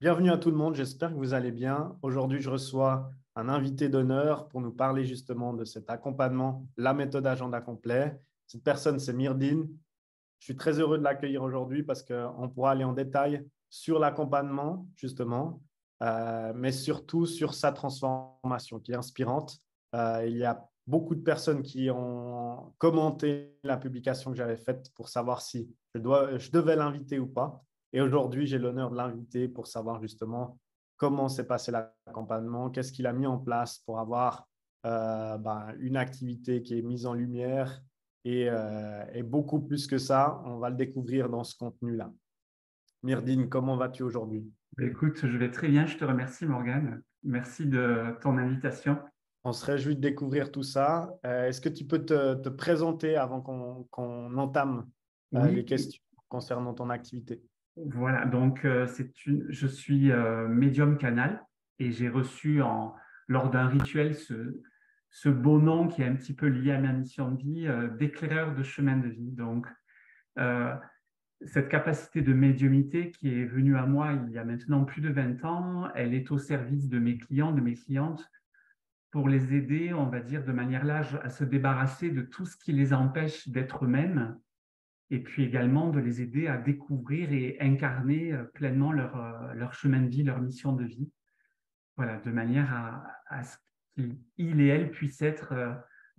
Bienvenue à tout le monde, j'espère que vous allez bien. Aujourd'hui, je reçois un invité d'honneur pour nous parler justement de cet accompagnement, la méthode agenda complet. Cette personne, c'est Myrdine. Je suis très heureux de l'accueillir aujourd'hui parce qu'on pourra aller en détail sur l'accompagnement, justement, mais surtout sur sa transformation qui est inspirante. Il y a beaucoup de personnes qui ont commenté la publication que j'avais faite pour savoir si je devais l'inviter ou pas. Et aujourd'hui, j'ai l'honneur de l'inviter pour savoir justement comment s'est passé l'accompagnement, qu'est-ce qu'il a mis en place pour avoir une activité qui est mise en lumière et beaucoup plus que ça, on va le découvrir dans ce contenu-là. Myrdine, comment vas-tu aujourd'hui? Écoute, je vais très bien, je te remercie Morgane. Merci de ton invitation. On se réjouit de découvrir tout ça. Est-ce que tu peux te présenter avant qu'on entame les Oui, questions concernant ton activité? voilà, donc je suis médium canal et j'ai reçu lors d'un rituel ce beau nom qui est un petit peu lié à ma mission de vie, d'éclaireur de chemin de vie. Donc, euh, cette capacité de médiumité qui est venue à moi il y a maintenant plus de 20 ans, elle est au service de mes clients, de mes clientes, pour les aider, on va dire, de manière large à se débarrasser de tout ce qui les empêche d'être eux-mêmes et puis également de les aider à découvrir et incarner pleinement leur chemin de vie, leur mission de vie, voilà, de manière à ce qu'ils et elles puissent être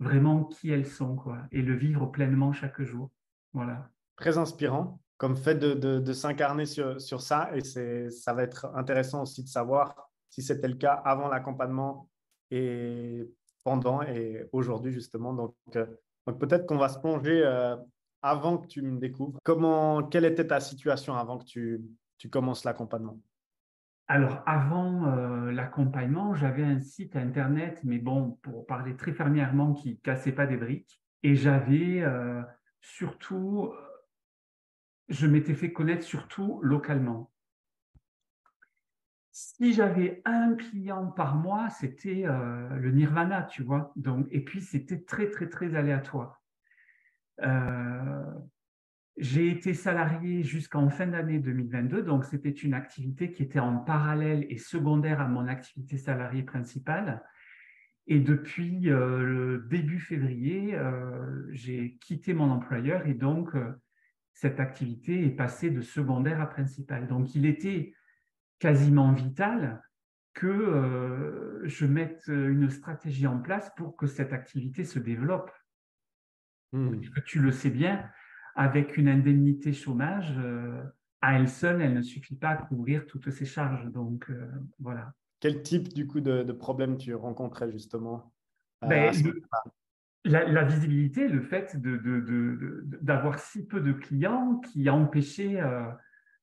vraiment qui elles sont, quoi, et le vivre pleinement chaque jour. Voilà. Très inspirant comme fait de s'incarner sur ça. Et ça va être intéressant aussi de savoir si c'était le cas avant l'accompagnement et pendant et aujourd'hui, justement. Donc peut-être qu'on va se plonger avant que tu me découvres. Quelle était ta situation avant que tu commences l'accompagnement? Alors, avant l'accompagnement, j'avais un site internet, mais bon, pour parler très fermièrement, qui cassait pas des briques. Et j'avais surtout, je m'étais fait connaître surtout localement. Si j'avais un client par mois, c'était le nirvana, tu vois. Donc, et puis, c'était très, très, très aléatoire. Euh, j'ai été salarié jusqu'en fin d'année 2022, donc c'était une activité qui était en parallèle et secondaire à mon activité salariée principale. Et depuis le début février, j'ai quitté mon employeur et donc cette activité est passée de secondaire à principale. Donc il était quasiment vital que je mette une stratégie en place pour que cette activité se développe. Parce Hmm. que tu le sais bien, avec une indemnité chômage, à elle seule, elle ne suffit pas à couvrir toutes ces charges. Donc voilà. Quel type du coup de problème tu rencontrais justement à Ben, ce moment-là? la visibilité, le fait d'avoir si peu de clients qui empêchait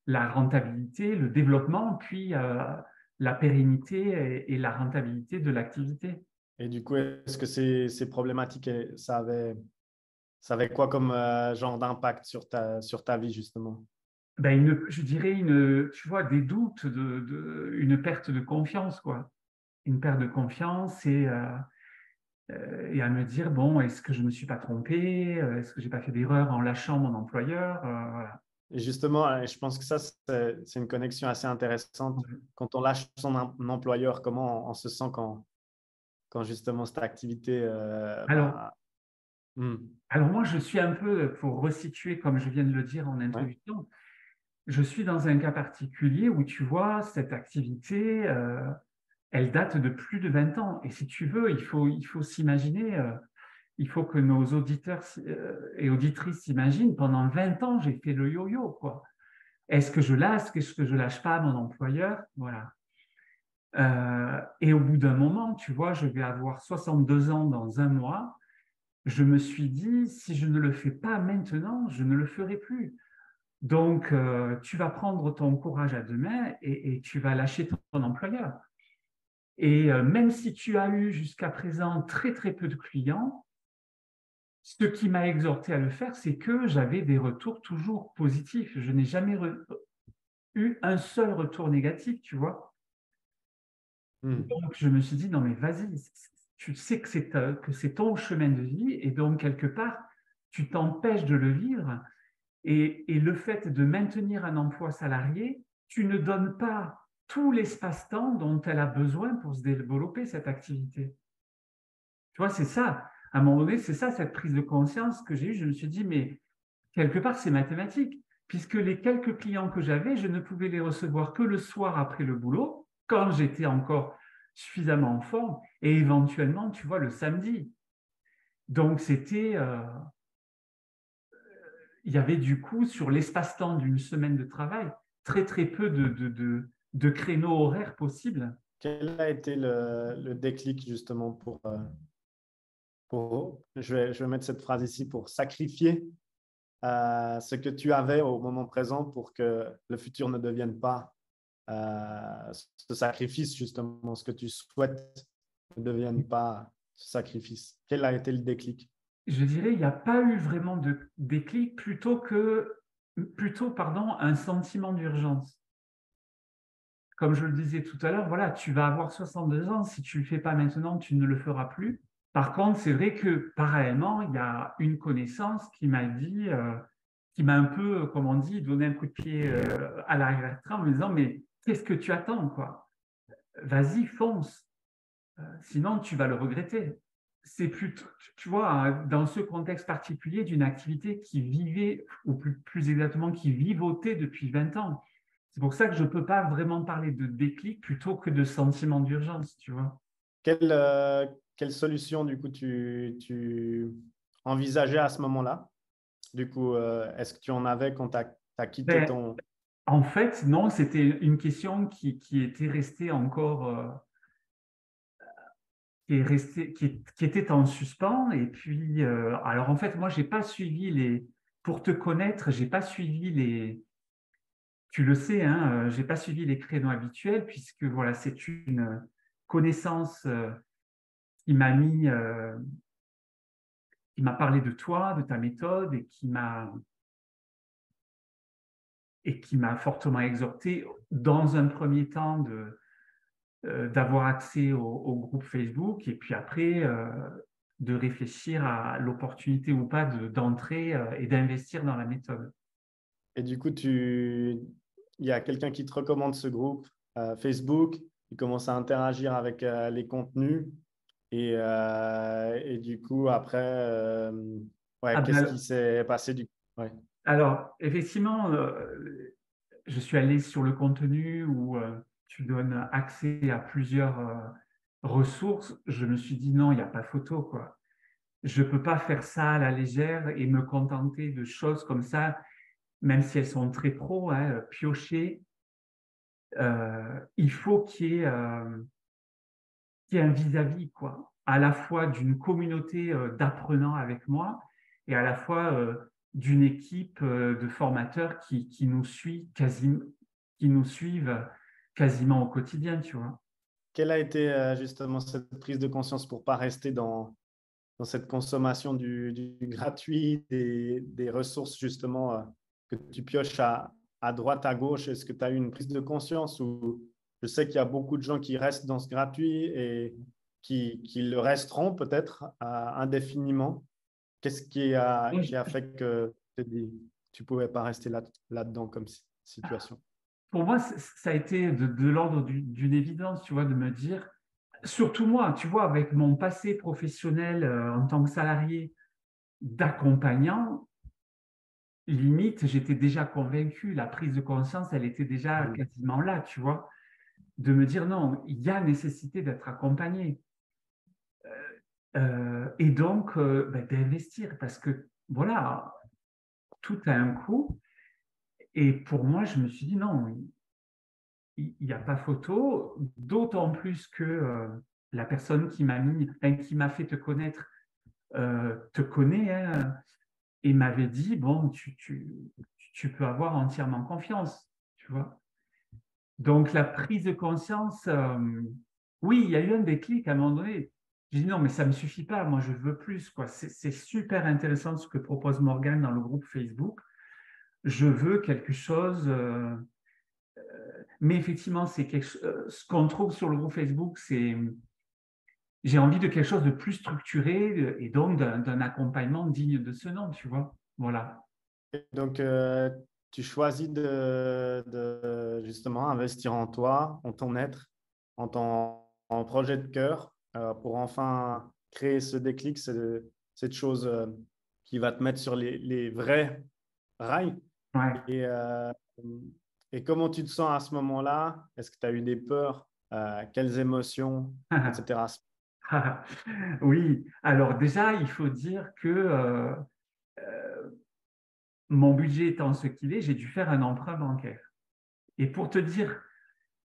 la rentabilité, le développement, puis la pérennité et la rentabilité de l'activité. Et du coup, est-ce que ces problématiques, ça avait quoi comme genre d'impact sur sur ta vie, justement? Ben je dirais tu vois, des doutes, une perte de confiance, quoi. Une perte de confiance et à me dire, bon, est-ce que je me suis pas trompé? Est-ce que j'ai pas fait d'erreur en lâchant mon employeur? Voilà. Et justement, je pense que ça, c'est une connexion assez intéressante. Quand on lâche employeur, comment on se sent quand justement cette activité, Alors, hmm, alors moi, je suis un peu, pour resituer, comme je viens de le dire en ouais. introduction, je suis dans un cas particulier où tu vois, cette activité, elle date de plus de 20 ans. Et si tu veux, il faut s'imaginer, il faut que nos auditeurs et auditrices s'imaginent, pendant 20 ans, j'ai fait le yo-yo, quoi. Est-ce que je lâche? Est-ce que je lâche pas mon employeur? Voilà. Et au bout d'un moment, tu vois, je vais avoir 62 ans dans un mois. Je me suis dit, si je ne le fais pas maintenant, je ne le ferai plus. Donc, tu vas prendre ton courage à deux mains et tu vas lâcher ton employeur. Et même si tu as eu jusqu'à présent très, très peu de clients, ce qui m'a exhorté à le faire, c'est que j'avais des retours toujours positifs. Je n'ai jamais eu un seul retour négatif, tu vois. Hmm. Donc, je me suis dit, non, mais vas-y, tu sais que c'est ton chemin de vie et donc, quelque part, tu t'empêches de le vivre. Et le fait de maintenir un emploi salarié, tu ne donnes pas tout l'espace-temps dont elle a besoin pour se développer cette activité. Tu vois, c'est ça. À un moment donné, c'est ça, cette prise de conscience que j'ai eue. Je me suis dit, mais quelque part, c'est mathématique, puisque les quelques clients que j'avais, je ne pouvais les recevoir que le soir après le boulot, quand j'étais encore suffisamment en forme, et éventuellement, tu vois, le samedi. Donc, il y avait du coup, sur l'espace-temps d'une semaine de travail, très, très peu de créneaux horaires possibles. Quel a été le déclic justement je vais mettre cette phrase ici, pour sacrifier ce que tu avais au moment présent pour que le futur ne devienne pas ce sacrifice, justement, ce que tu souhaites ne devienne pas ce sacrifice. Quel a été le déclic? Je dirais, il n'y a pas eu vraiment de déclic, pardon, un sentiment d'urgence. Comme je le disais tout à l'heure, voilà, tu vas avoir 62 ans, si tu ne le fais pas maintenant, tu ne le feras plus. Par contre, c'est vrai que parallèlement, il y a une connaissance qui m'a dit, qui m'a un peu, comme on dit, donné un coup de pied à l'arrière-train en me disant, mais qu'est-ce que tu attends, quoi? Vas-y, fonce, sinon tu vas le regretter. C'est plutôt, tu vois, dans ce contexte particulier d'une activité qui vivait, ou plus exactement, qui vivotait depuis 20 ans. C'est pour ça que je ne peux pas vraiment parler de déclic plutôt que de sentiment d'urgence, tu vois. Quelle solution, du coup, tu envisageais à ce moment-là? Du coup, est-ce que tu en avais quand tu as quitté Ben, ton… en fait, non, c'était une question qui était restée encore, qui était en suspens. Et puis, alors en fait, moi, j'ai pas suivi pour te connaître, j'ai pas suivi tu le sais, hein, j'ai pas suivi les créneaux habituels puisque voilà, c'est une connaissance qui m'a mis, qui m'a parlé de toi, de ta méthode et qui m'a fortement exhorté dans un premier temps d'avoir accès au groupe Facebook et puis après de réfléchir à l'opportunité ou pas d'entrer et d'investir dans la méthode. Et du coup, il y a quelqu'un qui te recommande ce groupe Facebook, il commence à interagir avec les contenus. Et du coup, après, Ah ouais, qu'est-ce qui ben, s'est passé du coup? Ouais. alors, effectivement, je suis allé sur le contenu où tu donnes accès à plusieurs ressources. Je me suis dit non, il n'y a pas photo, quoi. Je ne peux pas faire ça à la légère et me contenter de choses comme ça, même si elles sont très pro, hein, piocher. Il faut qu'il y ait un vis-à-vis, quoi, à la fois d'une communauté d'apprenants avec moi et à la fois d'une équipe de formateurs qui nous qui nous suivent quasiment au quotidien, tu vois. Quelle a été justement cette prise de conscience pour ne pas rester dans cette consommation du gratuit, des ressources justement que tu pioches à droite, à gauche? Est-ce que tu as eu une prise de conscience ou je sais qu'il y a beaucoup de gens qui restent dans ce gratuit et qui le resteront peut-être indéfiniment. Qu'est-ce qui a fait que tu ne pouvais pas rester là-dedans comme situation? Pour moi, ça a été de l'ordre d'une évidence, tu vois, de me dire, surtout moi, tu vois, avec mon passé professionnel en tant que salarié d'accompagnant, limite, j'étais déjà convaincu, la prise de conscience, elle était déjà Mhm. quasiment là, tu vois, de me dire non, il y a nécessité d'être accompagné. Et donc, ben, d'investir parce que voilà, tout a un coût. Et pour moi, je me suis dit non, il n'y a pas photo, d'autant plus que la personne qui m'a mis, enfin, qui m'a fait te connaître, te connaît hein, et m'avait dit bon, tu peux avoir entièrement confiance, tu vois. Donc, la prise de conscience, oui, il y a eu un déclic à un moment donné. J'ai dit non, mais ça ne me suffit pas, moi je veux plus, quoi. C'est super intéressant ce que propose Morgane dans le groupe Facebook. Je veux quelque chose, mais effectivement, ce qu'on trouve sur le groupe Facebook, j'ai envie de quelque chose de plus structuré et donc d'un accompagnement digne de ce nom, tu vois. Voilà. Et donc, tu choisis justement investir en toi, en ton être, en projet de cœur pour enfin créer ce déclic, cette chose qui va te mettre sur les vrais rails. Ouais. Et, euh, et comment tu te sens à ce moment-là? Est-ce que tu as eu des peurs? Quelles émotions, etc. Oui, alors déjà, il faut dire que mon budget étant ce qu'il est, j'ai dû faire un emprunt bancaire. Et pour te dire,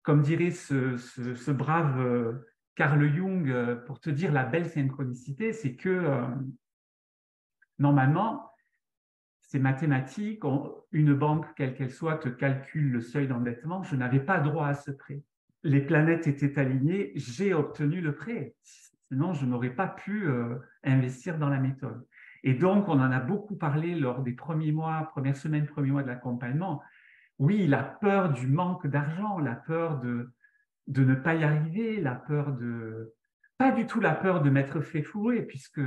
comme dirait ce brave Carl Jung, pour te dire la belle synchronicité, c'est que normalement, c'est mathématique, une banque, quelle qu'elle soit, te calcule le seuil d'endettement. Je n'avais pas droit à ce prêt. Les planètes étaient alignées, j'ai obtenu le prêt. Sinon, je n'aurais pas pu investir dans la méthode. Et donc, on en a beaucoup parlé lors des premiers mois, premières semaines, premiers mois de l'accompagnement. Oui, la peur du manque d'argent, la peur de ne pas y arriver, la peur de... Pas du tout la peur de m'être fait fourrer, puisque,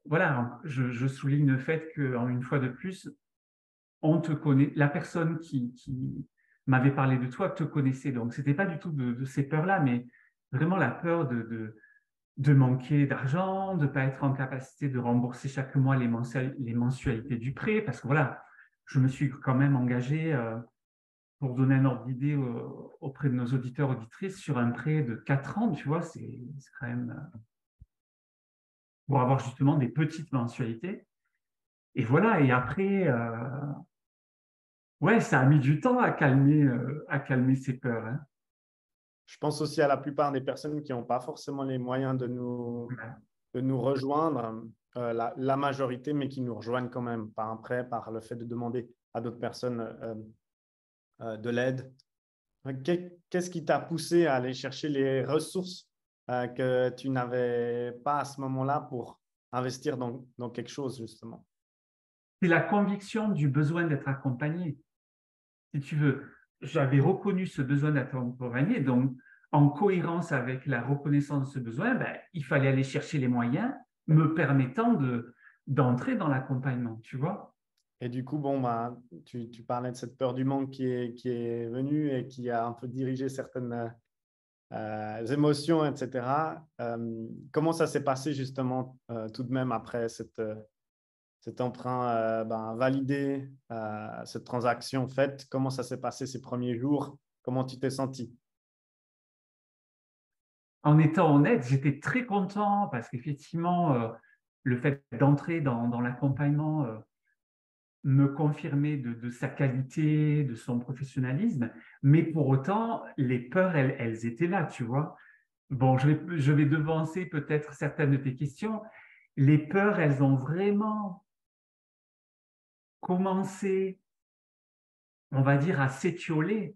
voilà, je souligne le fait qu'une fois de plus, on te connaît, la personne qui m'avait parlé de toi te connaissait. Donc, c'était pas du tout de ces peurs-là, mais vraiment la peur de manquer d'argent, de ne pas être en capacité de rembourser chaque mois les mensualités du prêt, parce que voilà, je me suis quand même engagé, pour donner un ordre d'idée auprès de nos auditeurs, auditrices, sur un prêt de 4 ans, tu vois, c'est quand même pour avoir justement des petites mensualités. Et voilà, et après, ouais, ça a mis du temps à calmer ces peurs, hein. Je pense aussi à la plupart des personnes qui n'ont pas forcément les moyens de nous rejoindre, la majorité, mais qui nous rejoignent quand même par un prêt, par le fait de demander à d'autres personnes de l'aide. Qu'est-ce qui t'a poussé à aller chercher les ressources que tu n'avais pas à ce moment-là pour investir dans quelque chose, justement? C'est la conviction du besoin d'être accompagné. Si tu veux, j'avais reconnu ce besoin d'être accompagné, donc en cohérence avec la reconnaissance de ce besoin, ben, il fallait aller chercher les moyens me permettant d'entrer dans l'accompagnement, tu vois. Et du coup, bon, bah, tu parlais de cette peur du manque qui est venue et qui a un peu dirigé certaines émotions, etc. Comment ça s'est passé justement tout de même après cet emprunt ben, validé, cette transaction faite? Comment ça s'est passé ces premiers jours? Comment tu t'es senti? En étant honnête, j'étais très content parce qu'effectivement, le fait d'entrer dans l'accompagnement me confirmait de sa qualité, de son professionnalisme, mais pour autant, les peurs, elles étaient là, tu vois. Bon, je vais devancer peut-être certaines de tes questions. Les peurs, elles ont vraiment commencé, on va dire, à s'étioler.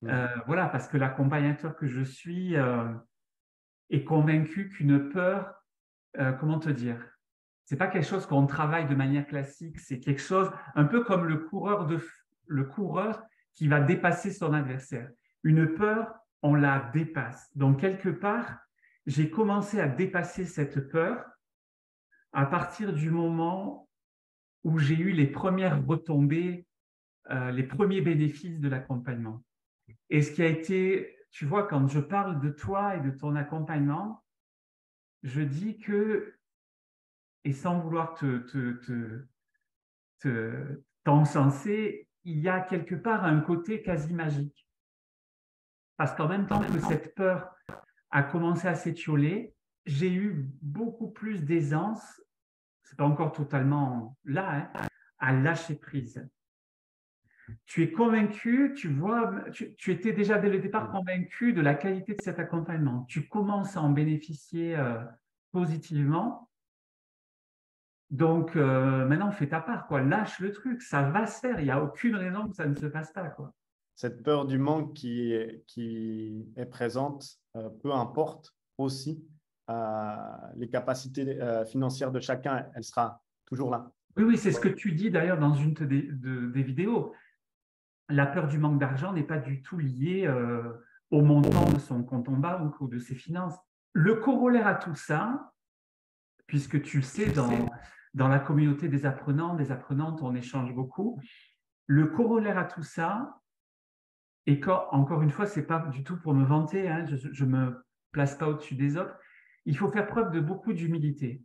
Hmm. Voilà, parce que l'accompagnateur que je suis est convaincu qu'une peur, comment te dire, c'est pas quelque chose qu'on travaille de manière classique, c'est quelque chose un peu comme le coureur qui va dépasser son adversaire. Une peur, on la dépasse. Donc quelque part, j'ai commencé à dépasser cette peur à partir du moment où j'ai eu les premières retombées, les premiers bénéfices de l'accompagnement. Et ce qui a été, tu vois, quand je parle de toi et de ton accompagnement, je dis que, et sans vouloir t'encenser, il y a quelque part un côté quasi magique. Parce qu'en même temps que cette peur a commencé à s'étioler, j'ai eu beaucoup plus d'aisance, c'est pas encore totalement là, hein, à lâcher prise. Tu es convaincu, tu vois, tu étais déjà dès le départ convaincu de la qualité de cet accompagnement. Tu commences à en bénéficier positivement. Donc maintenant, fais ta part, quoi. Lâche le truc, ça va se faire. Il n'y a aucune raison que ça ne se passe pas, quoi. Cette peur du manque qui est présente, peu importe aussi les capacités financières de chacun, elle sera toujours là. Oui, oui, c'est ce que tu dis d'ailleurs dans une des vidéos. La peur du manque d'argent n'est pas du tout liée au montant de son compte en banque ou de ses finances. Le corollaire à tout ça, puisque tu le sais, Dans la communauté des apprenants, des apprenantes, on échange beaucoup. Le corollaire à tout ça, et encore une fois, ce n'est pas du tout pour me vanter, hein, je ne me place pas au-dessus des autres, il faut faire preuve de beaucoup d'humilité.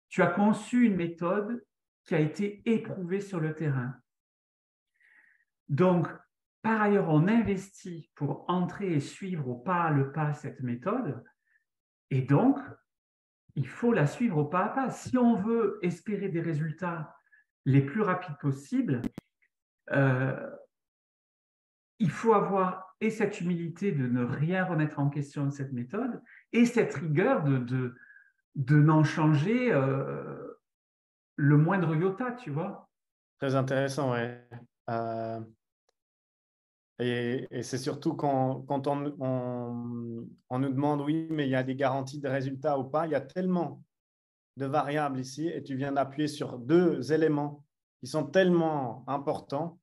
Tu as conçu une méthode qui a été éprouvée sur le terrain. Donc, par ailleurs, on investit pour entrer et suivre au pas le pas cette méthode, et donc, il faut la suivre au pas à pas. Si on veut espérer des résultats les plus rapides possibles, il faut avoir et cette humilité de ne rien remettre en question de cette méthode et cette rigueur de n'en changer le moindre iota, tu vois. Très intéressant, ouais. Euh, et c'est surtout quand on nous demande, oui, mais il y a des garanties de résultats ou pas, il y a tellement de variables ici et tu viens d'appuyer sur deux éléments qui sont tellement importants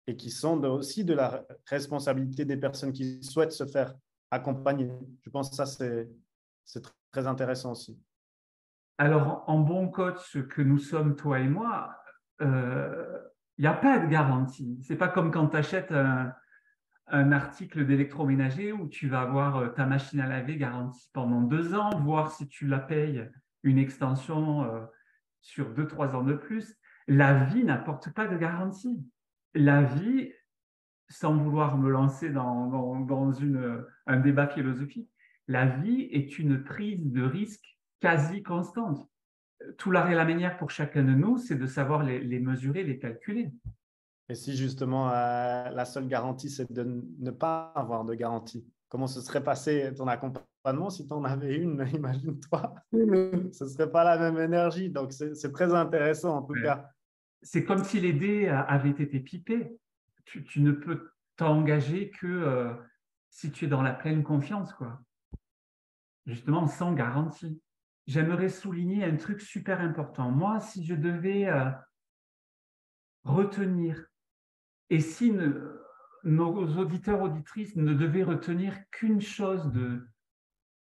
et qui sont aussi de la responsabilité des personnes qui souhaitent se faire accompagner. Je pense que ça, c'est très intéressant aussi. Alors, en bon coach que nous sommes, toi et moi, il n'y a pas de garantie. C'est pas comme quand tu achètes un article d'électroménager où tu vas avoir ta machine à laver garantie pendant 2 ans, voir si tu la payes une extension sur 2, 3 ans de plus. La vie n'apporte pas de garantie. La vie, sans vouloir me lancer dans un débat philosophique, la vie est une prise de risque quasi constante. Tout l'art et la manière pour chacun de nous, c'est de savoir les mesurer, les calculer. Et si justement la seule garantie, c'est de ne pas avoir de garantie, comment se serait passé ton accompagnement si tu en avais une, imagine-toi, ce ne serait pas la même énergie. Donc, c'est très intéressant en tout Ouais. cas. C'est comme si les dés avaient été pipés. Tu ne peux t'engager que si tu es dans la pleine confiance, quoi. Justement, sans garantie. J'aimerais souligner un truc super important. Moi, si je devais retenir, et si nos auditeurs, auditrices ne devaient retenir qu'une chose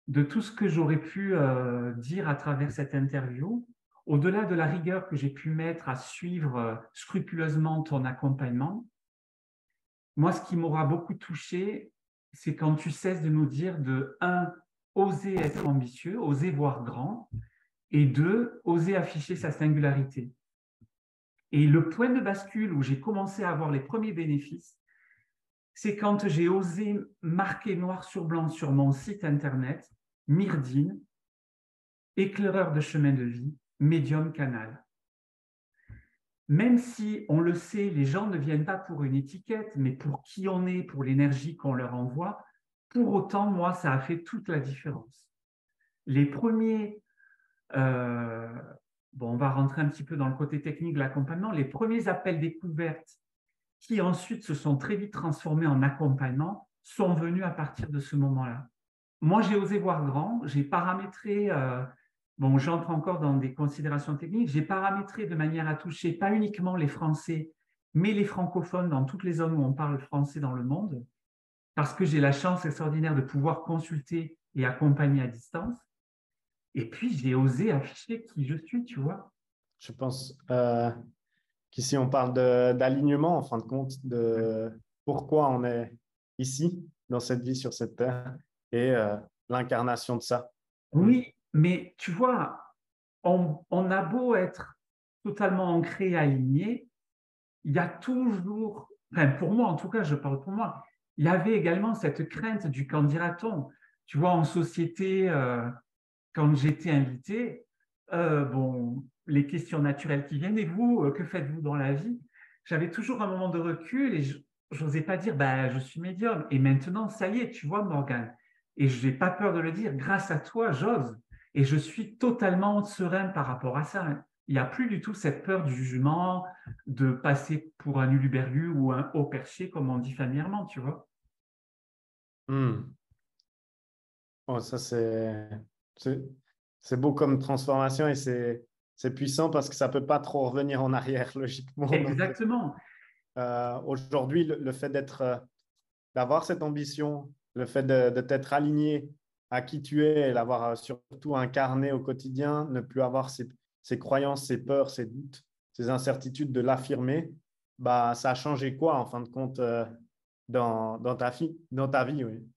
de tout ce que j'aurais pu dire à travers cette interview, au-delà de la rigueur que j'ai pu mettre à suivre scrupuleusement ton accompagnement, moi, ce qui m'aura beaucoup touché, c'est quand tu cesses de nous dire de, un, oser être ambitieux, oser voir grand, et deux, oser afficher sa singularité. Et le point de bascule où j'ai commencé à avoir les premiers bénéfices, c'est quand j'ai osé marquer noir sur blanc sur mon site internet, Myrdine, éclaireur de chemin de vie, médium canal. Même si, on le sait, les gens ne viennent pas pour une étiquette, mais pour qui on est, pour l'énergie qu'on leur envoie, pour autant, moi, ça a fait toute la différence. Les premiers, on va rentrer un petit peu dans le côté technique de l'accompagnement, les premiers appels découvertes qui ensuite se sont très vite transformés en accompagnement sont venus à partir de ce moment-là. Moi, j'ai osé voir grand, j'ai paramétré, j'entre encore dans des considérations techniques, j'ai paramétré de manière à toucher pas uniquement les Français, mais les francophones dans toutes les zones où on parle français dans le monde, parce que j'ai la chance extraordinaire de pouvoir consulter et accompagner à distance. Et puis, j'ai osé afficher qui je suis, tu vois. Je pense qu'ici, on parle d'alignement, en fin de compte, de pourquoi on est ici, dans cette vie, sur cette terre, et l'incarnation de ça. Oui, mais tu vois, on a beau être totalement ancré et aligné, il y a toujours, enfin pour moi en tout cas, je parle pour moi, il y avait également cette crainte du qu'en dira-t-on. Tu vois, en société, quand j'étais invité, les questions naturelles qui viennent, et vous, que faites-vous dans la vie? J'avais toujours un moment de recul et je n'osais pas dire, bah, je suis médium. Et maintenant, ça y est, tu vois, Morgane, et je n'ai pas peur de le dire, grâce à toi, j'ose. Et je suis totalement serein par rapport à ça. Il n'y a plus du tout cette peur du jugement, de passer pour un uluberlu ou un haut perché, comme on dit familièrement, tu vois. Oh, ça, c'est beau comme transformation et c'est puissant parce que ça ne peut pas trop revenir en arrière, logiquement. Donc, Exactement. aujourd'hui, le fait d'avoir cette ambition, le fait de t'être aligné à qui tu es et l'avoir surtout incarné au quotidien, ne plus avoir ses croyances, ses peurs, ses doutes, ses incertitudes, de l'affirmer, bah, ça a changé quoi en fin de compte dans ta vie, oui.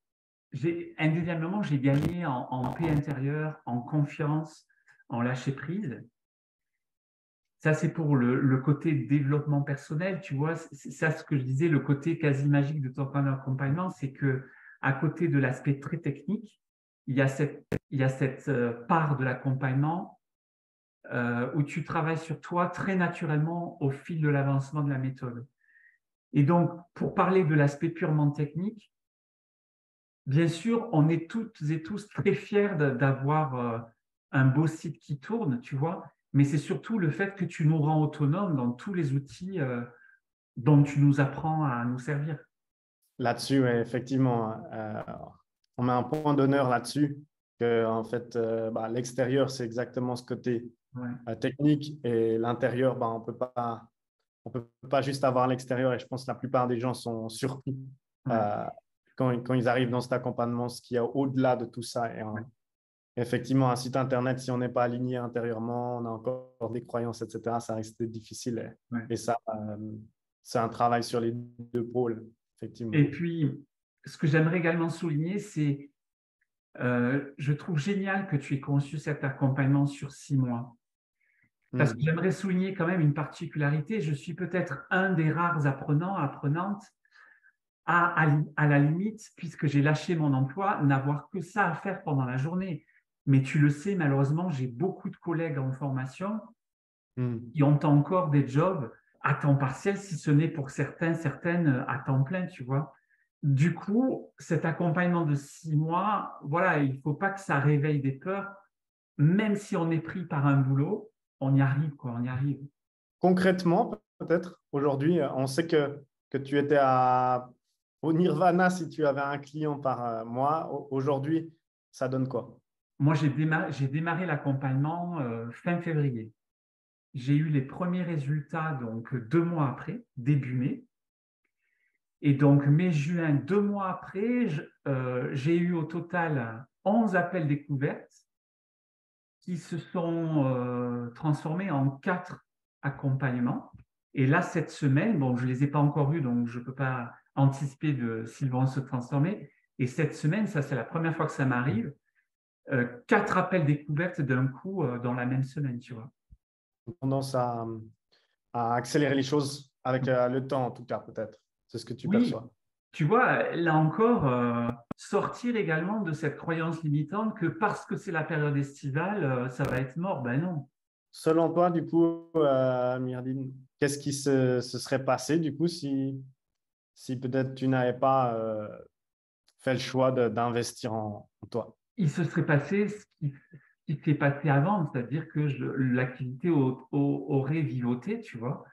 Indéniablement, j'ai gagné en paix intérieure, en confiance, en lâcher prise. Ça, c'est pour le côté développement personnel, tu vois. C'est ça ce que je disais, le côté quasi magique de ton accompagnement, c'est que à côté de l'aspect très technique, il y a cette part de l'accompagnement où tu travailles sur toi très naturellement au fil de l'avancement de la méthode. Et donc, pour parler de l'aspect purement technique, bien sûr, on est toutes et tous très fiers d'avoir un beau site qui tourne, tu vois, mais c'est surtout le fait que tu nous rends autonomes dans tous les outils dont tu nous apprends à nous servir. Là-dessus, ouais, effectivement, on met un point d'honneur là-dessus, que en fait, bah, l'extérieur, c'est exactement ce côté Ouais, technique et l'intérieur, bah, on peut pas juste avoir l'extérieur et je pense que la plupart des gens sont surpris ouais, euh, quand ils arrivent dans cet accompagnement, ce qu'il y a au-delà de tout ça. Et, ouais. effectivement, un site Internet, si on n'est pas aligné intérieurement, on a encore des croyances, etc., ça reste difficile. Ouais. Et ça, c'est un travail sur les deux pôles, effectivement. Et puis, ce que j'aimerais également souligner, c'est je trouve génial que tu aies conçu cet accompagnement sur 6 mois. Parce que Hmm. j'aimerais souligner quand même une particularité. Je suis peut-être un des rares apprenants, apprenantes, à la limite, puisque j'ai lâché mon emploi, n'avoir que ça à faire pendant la journée. Mais tu le sais, malheureusement, j'ai beaucoup de collègues en formation Hmm. qui ont encore des jobs à temps partiel, si ce n'est pour certains, certaines à temps plein, tu vois. Du coup, cet accompagnement de 6 mois, voilà, il ne faut pas que ça réveille des peurs. Même si on est pris par un boulot, on y arrive, quoi, on y arrive. Concrètement, peut-être, aujourd'hui, on sait que tu étais au Nirvana si tu avais un client par mois. Aujourd'hui, ça donne quoi? Moi, j'ai démarré l'accompagnement fin février. J'ai eu les premiers résultats donc 2 mois après, début mai. Et donc, mai-juin, 2 mois après, j'ai eu au total 11 appels découvertes qui se sont transformés en 4 accompagnements. Et là, cette semaine, bon, je ne les ai pas encore eus, donc je ne peux pas anticiper s'ils vont se transformer. Et cette semaine, ça, c'est la première fois que ça m'arrive, 4 appels découvertes d'un coup dans la même semaine, tu vois. Tendance à accélérer les choses avec le temps, en tout cas, peut-être. C'est ce que tu Oui, perçois. tu vois, là encore, sortir également de cette croyance limitante que parce que c'est la période estivale, ça va être mort. Ben non. Selon toi, du coup, Myrdine, qu'est-ce qui se serait passé, du coup, si peut-être tu n'avais pas fait le choix d'investir en toi? Il se serait passé ce qui s'est passé avant, c'est-à-dire que l'activité aurait vivoté, tu vois,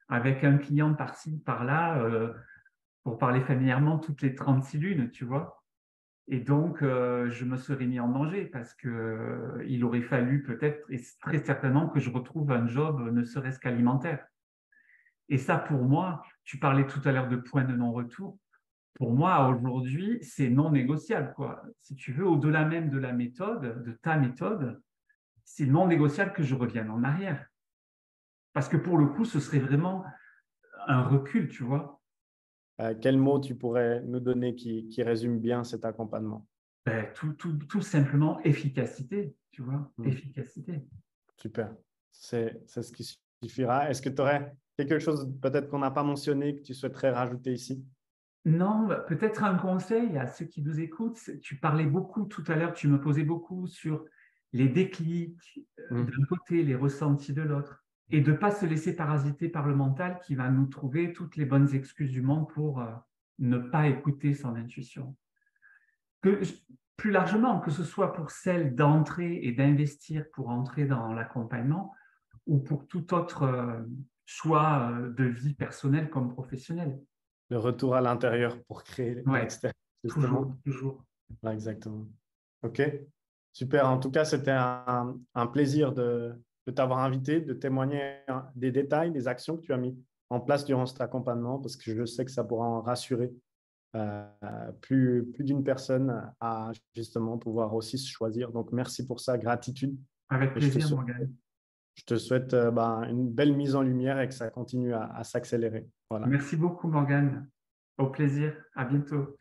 avec un client par-ci, par-là, pour parler familièrement, toutes les 36 lunes, tu vois. Et donc, je me serais mis en danger parce que il aurait fallu peut-être, et très certainement, que je retrouve un job, ne serait-ce qu'alimentaire. Et ça, pour moi, tu parlais tout à l'heure de point de non-retour. Pour moi, aujourd'hui, c'est non négociable, quoi. Si tu veux, au-delà même de la méthode, de ta méthode, c'est non négociable que je revienne en arrière. Parce que pour le coup, ce serait vraiment un recul, tu vois. Quel mot tu pourrais nous donner qui résume bien cet accompagnement? Ben, tout simplement efficacité, tu vois, Hmm. efficacité. Super. C'est ce qui suffira. Est-ce que tu aurais quelque chose peut-être qu'on n'a pas mentionné que tu souhaiterais rajouter ici? Non, bah, peut-être un conseil à ceux qui nous écoutent. Tu parlais beaucoup tout à l'heure, tu me posais beaucoup sur les déclics Hmm. d'un côté, les ressentis de l'autre, et de ne pas se laisser parasiter par le mental qui va nous trouver toutes les bonnes excuses du monde pour ne pas écouter son intuition. Que, plus largement, que ce soit pour celle d'entrer et d'investir pour entrer dans l'accompagnement ou pour tout autre choix de vie personnelle comme professionnelle. Le retour à l'intérieur pour créer à Ouais, l'extérieur, toujours, justement. toujours. Là, exactement. OK. Super. En tout cas, c'était un plaisir de t'avoir invité, de témoigner des détails, des actions que tu as mis en place durant cet accompagnement, parce que je sais que ça pourra en rassurer plus d'une personne à justement pouvoir aussi se choisir. Donc, merci pour ça, gratitude. Avec Et je te plaisir, souhaite, Morgane. je te souhaite une belle mise en lumière et que ça continue à s'accélérer. Voilà. Merci beaucoup, Morgane. Au plaisir. À bientôt.